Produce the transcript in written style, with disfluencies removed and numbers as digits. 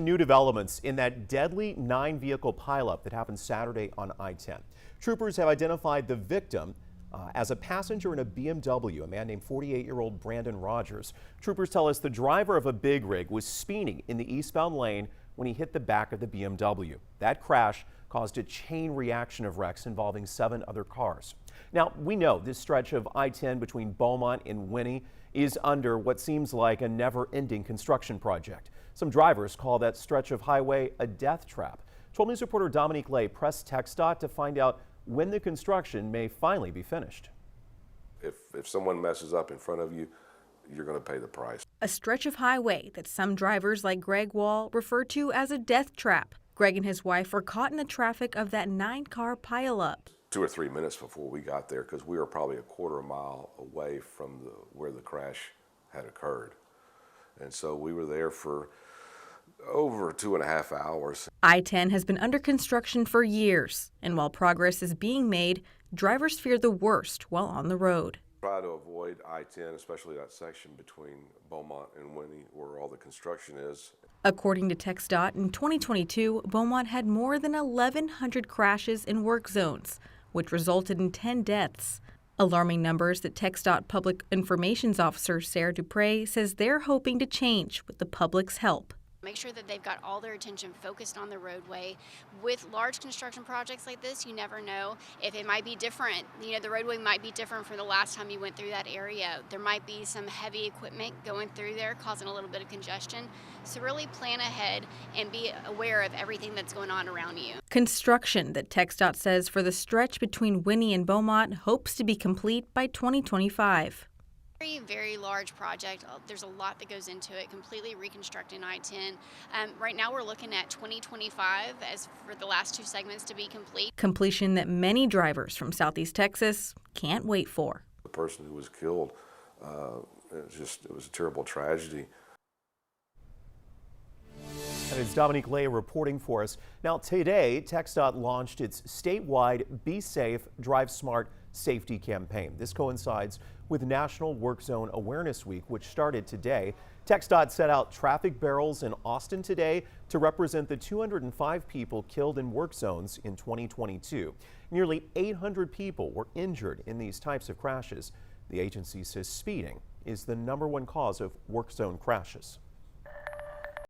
New developments in that deadly 9-vehicle pileup that happened Saturday on I-10. Troopers have identified the victim as a passenger in a BMW, a man named 48-year-old Brandon Rogers. Troopers tell us the driver of a big rig was speeding in the eastbound lane when he hit the back of the BMW. That crash caused a chain reaction of wrecks involving 7 other cars. Now, we know this stretch of I-10 between Beaumont and Winnie is under what seems like a never-ending construction project. Some drivers call that stretch of highway a death trap. 12 News reporter Dominique Lay pressed TxDOT to find out when the construction may finally be finished. If someone messes up in front of you, you're going to pay the price. A stretch of highway that some drivers like Greg Wall refer to as a death trap. Greg and his wife were caught in the traffic of that 9-car pileup. 2 or 3 minutes before we got there, because we were probably a quarter mile away from where the crash had occurred. And so we were there for over 2.5 hours. I-10 has been under construction for years, and while progress is being made, drivers fear the worst while on the road. Try to avoid I-10, especially that section between Beaumont and Winnie where all the construction is. According to TxDOT, in 2022, Beaumont had more than 1,100 crashes in work zones, which resulted in 10 deaths. Alarming numbers that TxDOT Public Information Officer Sarah Dupre says they're hoping to change with the public's help. Make sure that they've got all their attention focused on the roadway. With large construction projects like this, you never know if it might be different. You know, the roadway might be different from the last time you went through that area. There might be some heavy equipment going through there causing a little bit of congestion. So really plan ahead and be aware of everything that's going on around you. Construction that TxDOT says for the stretch between Winnie and Beaumont hopes to be complete by 2025. Very large project. There's a lot that goes into it, completely reconstructing I-10. Right now we're looking at 2025 as for the last 2 segments to be complete. Completion that many drivers from Southeast Texas can't wait for. The person who was killed, it was a terrible tragedy. And it's Dominique Lay reporting for us. Now today, TxDOT launched its statewide Be Safe, Drive Smart safety campaign. This coincides with National Work Zone Awareness Week, which started today. TxDOT set out traffic barrels in Austin today to represent the 205 people killed in work zones in 2022. Nearly 800 people were injured in these types of crashes. The agency says speeding is the #1 cause of work zone crashes.